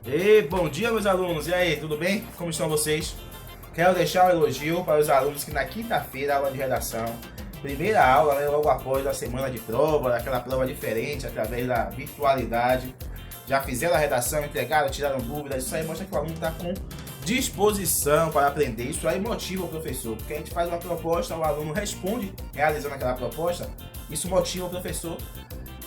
E bom dia, meus alunos. E aí, tudo bem? Como estão vocês? Quero deixar um elogio para os alunos que na quinta-feira, aula de redação, primeira aula, né, logo após a semana de prova, aquela prova diferente, através da virtualidade, já fizeram a redação, entregaram, tiraram dúvidas. Isso aí mostra que o aluno está com disposição para aprender. Isso aí motiva o professor, porque a gente faz uma proposta, o aluno responde realizando aquela proposta. Isso motiva o professor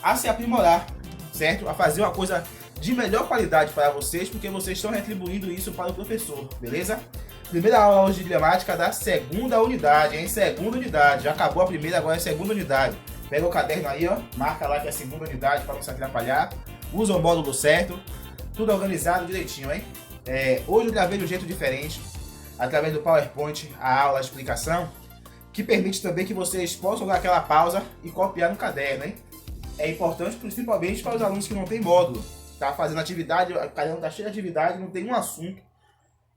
a se aprimorar, certo? A fazer uma coisa de melhor qualidade para vocês, porque vocês estão retribuindo isso para o professor, beleza? Primeira aula hoje de gramática da segunda unidade, hein? Segunda unidade. Já acabou a primeira, agora é a segunda unidade. Pega o caderno aí, ó. Marca lá que é a segunda unidade para não se atrapalhar. Usa o módulo certo. Tudo organizado direitinho, hein? Hoje eu gravei de um jeito diferente, através do PowerPoint, a aula, a explicação, que permite também que vocês possam dar aquela pausa e copiar no caderno, hein? É importante principalmente para os alunos que não têm módulo. Tá fazendo atividade, o caderno tá cheio de atividade, não tem um assunto.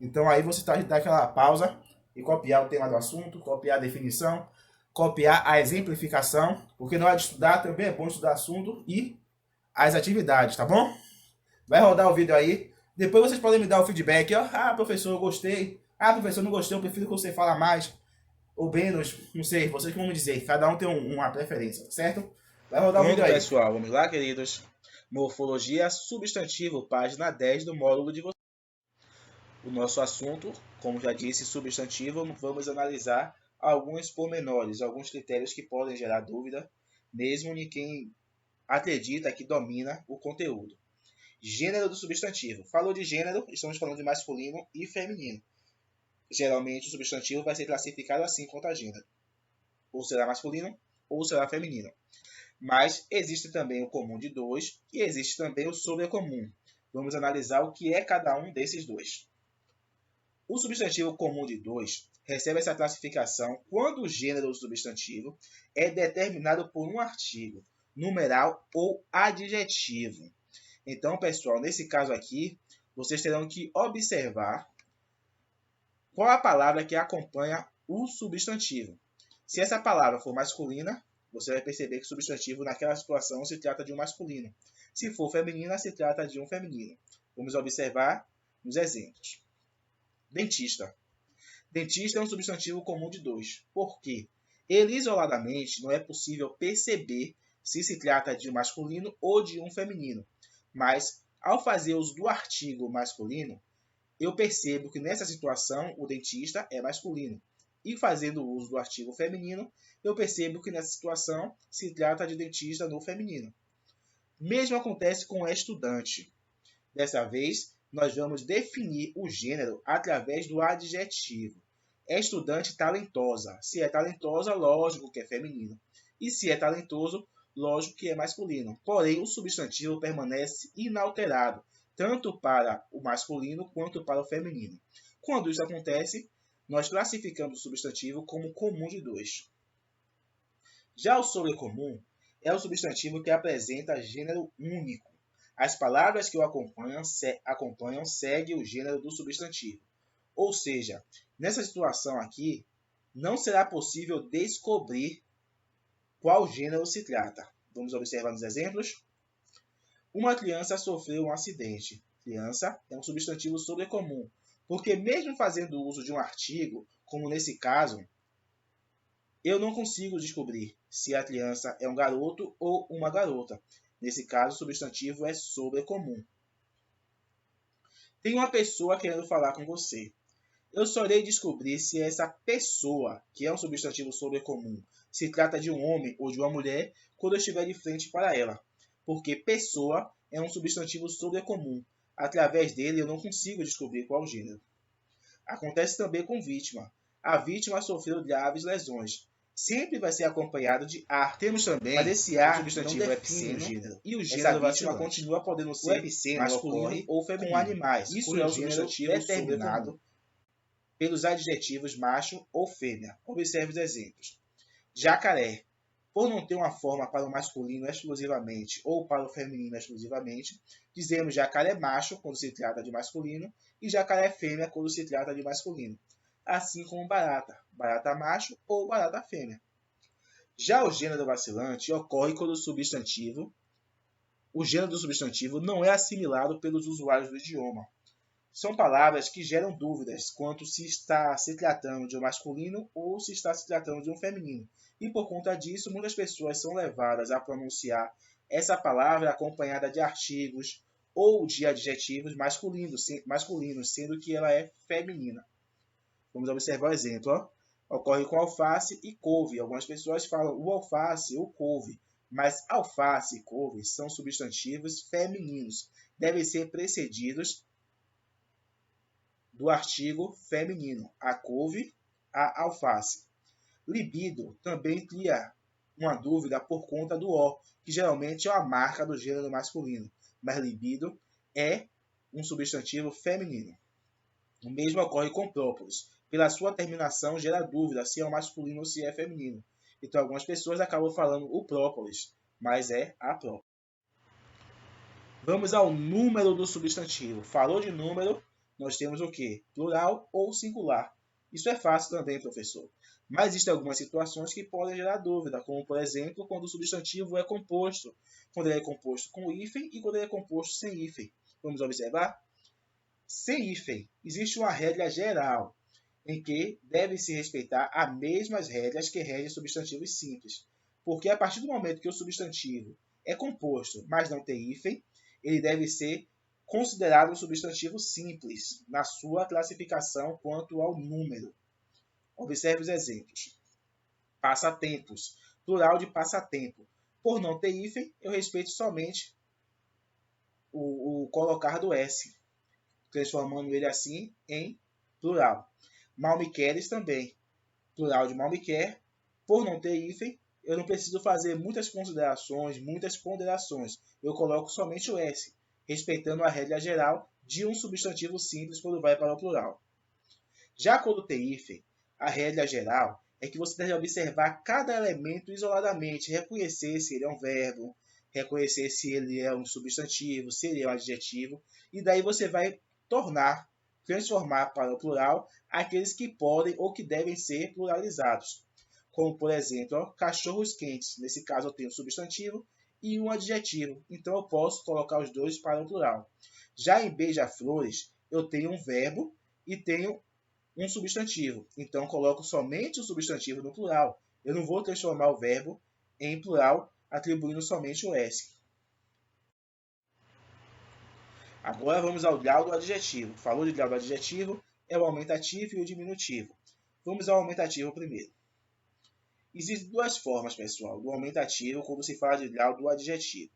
Então aí você dá aquela pausa e copiar o tema do assunto, copiar a definição, copiar a exemplificação, porque na hora de estudar também é bom estudar assunto e as atividades, tá bom? Vai rodar o vídeo aí. Depois vocês podem me dar o feedback, ó. Ah, professor, eu gostei. Ah, professor, não gostei, eu prefiro que você fale mais ou menos, não sei, vocês que vão me dizer. Cada um tem uma preferência, certo? Vai rodar o vídeo aí. Pessoal, vamos lá, queridos. Morfologia substantivo, página 10 do módulo de vocês. O nosso assunto, como já disse, substantivo, vamos analisar alguns pormenores, alguns critérios que podem gerar dúvida, mesmo em quem acredita que domina o conteúdo. Gênero do substantivo. Falou de gênero, estamos falando de masculino e feminino. Geralmente o substantivo vai ser classificado assim quanto a gênero. Ou será masculino ou será feminino. Mas existe também o comum de dois e existe também o sobrecomum. Vamos analisar o que é cada um desses dois. O substantivo comum de dois recebe essa classificação quando o gênero do substantivo é determinado por um artigo, numeral ou adjetivo. Então, pessoal, nesse caso aqui, vocês terão que observar qual a palavra que acompanha o substantivo. Se essa palavra for masculina, você vai perceber que o substantivo naquela situação se trata de um masculino. Se for feminina, se trata de um feminino. Vamos observar nos exemplos. Dentista. Dentista é um substantivo comum de dois. Por quê? Ele isoladamente não é possível perceber se se trata de um masculino ou de um feminino. Mas, ao fazer uso do artigo masculino, eu percebo que nessa situação o dentista é masculino. E fazendo uso do artigo feminino, eu percebo que nessa situação se trata de dentista no feminino. Mesmo acontece com o estudante. Dessa vez, nós vamos definir o gênero através do adjetivo. Estudante talentosa. Se é talentosa, lógico que é feminino. E se é talentoso, lógico que é masculino. Porém, o substantivo permanece inalterado, tanto para o masculino quanto para o feminino. Quando isso acontece, nós classificamos o substantivo como comum de dois. Já o sobrecomum é o substantivo que apresenta gênero único. As palavras que o acompanham seguem o gênero do substantivo. Ou seja, nessa situação aqui, não será possível descobrir qual gênero se trata. Vamos observar nos exemplos. Uma criança sofreu um acidente. Criança é um substantivo sobrecomum, porque mesmo fazendo uso de um artigo, como nesse caso, eu não consigo descobrir se a criança é um garoto ou uma garota. Nesse caso, o substantivo é sobrecomum. Tem uma pessoa querendo falar com você. Eu só irei descobrir se essa pessoa, que é um substantivo sobrecomum, se trata de um homem ou de uma mulher, quando eu estiver de frente para ela. Porque pessoa é um substantivo sobrecomum. Através dele eu não consigo descobrir qual gênero. Acontece também com vítima. A vítima sofreu graves lesões. Sempre vai ser acompanhado de ar. Temos também, mas esse ar substantivo não define o gênero. E o gênero da vítima continua podendo ser masculino ou feminino. Com animais. Isso é o substantivo determinado pelos adjetivos macho ou fêmea. Observe os exemplos. Jacaré. Por não ter uma forma para o masculino exclusivamente ou para o feminino exclusivamente, dizemos jacaré macho quando se trata de masculino e jacaré fêmea quando se trata de masculino. Assim como barata, barata macho ou barata fêmea. Já o gênero vacilante ocorre quando o o gênero do substantivo não é assimilado pelos usuários do idioma. São palavras que geram dúvidas quanto se está se tratando de um masculino ou se está se tratando de um feminino. E por conta disso, muitas pessoas são levadas a pronunciar essa palavra acompanhada de artigos ou de adjetivos masculinos, sendo que ela é feminina. Vamos observar o exemplo. Ocorre com alface e couve. Algumas pessoas falam o alface ou couve, mas alface e couve são substantivos femininos. Devem ser precedidos do artigo feminino, a couve, a alface. Libido também cria uma dúvida por conta do O, que geralmente é a marca do gênero masculino, mas libido é um substantivo feminino. O mesmo ocorre com própolis. Pela sua terminação, gera dúvida se é masculino ou se é feminino. Então, algumas pessoas acabam falando o própolis, mas é a própolis. Vamos ao número do substantivo. Falou de número, nós temos o quê? Plural ou singular. Isso é fácil também, professor. Mas existem algumas situações que podem gerar dúvida, como, por exemplo, quando o substantivo é composto. Quando ele é composto com hífen e quando ele é composto sem hífen. Vamos observar? Sem hífen, existe uma regra geral em que deve-se respeitar as mesmas regras que regem substantivos simples. Porque a partir do momento que o substantivo é composto, mas não tem hífen, ele deve ser considerado um substantivo simples na sua classificação quanto ao número. Observe os exemplos. Passatempos, plural de passatempo. Por não ter hífen, eu respeito somente o colocar do S, transformando ele assim em plural. Mal-me-queres também, plural de mal-me-quer. Por não ter hífen, eu não preciso fazer muitas considerações, muitas ponderações. Eu coloco somente o S, respeitando a regra geral de um substantivo simples quando vai para o plural. Já quando tem hífen, a regra geral é que você deve observar cada elemento isoladamente, reconhecer se ele é um verbo, reconhecer se ele é um substantivo, se ele é um adjetivo, e daí você vai transformar para o plural aqueles que podem ou que devem ser pluralizados. Como, por exemplo, cachorros quentes. Nesse caso, eu tenho um substantivo e um adjetivo. Então, eu posso colocar os dois para o plural. Já em beija-flores, eu tenho um verbo e tenho um substantivo. Então, eu coloco somente o substantivo no plural. Eu não vou transformar o verbo em plural, atribuindo somente o S. Agora vamos ao grau do adjetivo. Falou de grau do adjetivo, é o aumentativo e o diminutivo. Vamos ao aumentativo primeiro. Existem duas formas, pessoal, do aumentativo quando se fala de grau do adjetivo.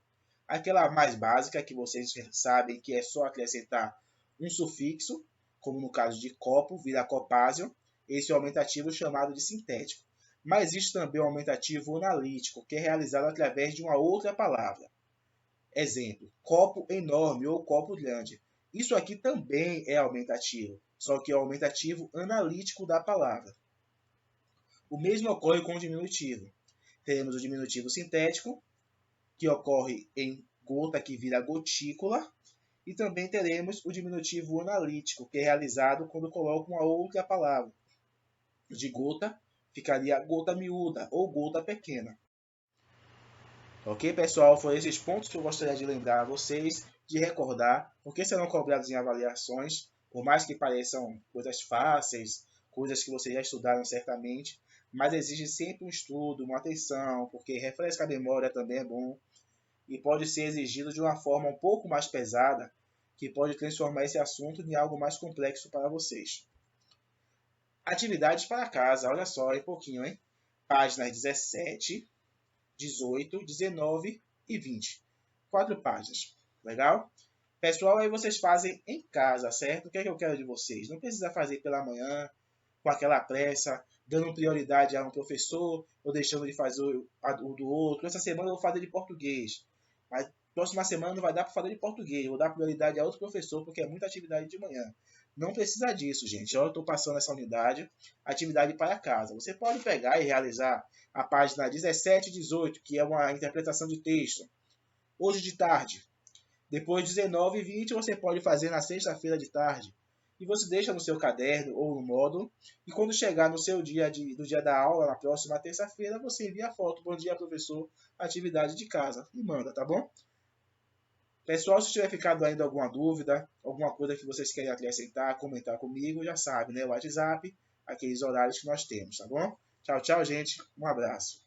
Aquela mais básica, que vocês sabem que é só acrescentar um sufixo, como no caso de copo, vira copásio. Esse é o aumentativo chamado de sintético. Mas existe também o aumentativo analítico, que é realizado através de uma outra palavra. Exemplo, copo enorme ou copo grande. Isso aqui também é aumentativo, só que é o aumentativo analítico da palavra. O mesmo ocorre com o diminutivo. Teremos o diminutivo sintético, que ocorre em gota, que vira gotícula, e também teremos o diminutivo analítico, que é realizado quando coloco uma outra palavra. De gota, ficaria gota miúda ou gota pequena. Ok, pessoal? Foram esses pontos que eu gostaria de lembrar a vocês, de recordar, porque serão cobrados em avaliações, por mais que pareçam coisas fáceis, coisas que vocês já estudaram certamente, mas exige sempre um estudo, uma atenção, porque refrescar a memória também é bom, e pode ser exigido de uma forma um pouco mais pesada, que pode transformar esse assunto em algo mais complexo para vocês. Atividades para casa, olha só, é pouquinho, hein? Páginas 17, 18, 19 e 20. 4 páginas. Legal? Pessoal, aí vocês fazem em casa, certo? O que é que eu quero de vocês? Não precisa fazer pela manhã, com aquela pressa, dando prioridade a um professor, ou deixando de fazer o do outro. Essa semana eu vou fazer de português, mas próxima semana não vai dar para fazer de português. Eu vou dar prioridade a outro professor, porque é muita atividade de manhã. Não precisa disso, gente. Eu estou passando essa unidade, atividade para casa. Você pode pegar e realizar a página 17 e 18, que é uma interpretação de texto, hoje de tarde. Depois 19 e 20 você pode fazer na sexta-feira de tarde. E você deixa no seu caderno ou no módulo. E quando chegar no seu dia do dia da aula, na próxima terça-feira, você envia a foto. Bom dia, professor. Atividade de casa. E manda, tá bom? Pessoal, se tiver ficado ainda alguma dúvida, alguma coisa que vocês querem acrescentar, comentar comigo, já sabe, né? O WhatsApp, aqueles horários que nós temos, tá bom? Tchau, tchau, gente. Um abraço.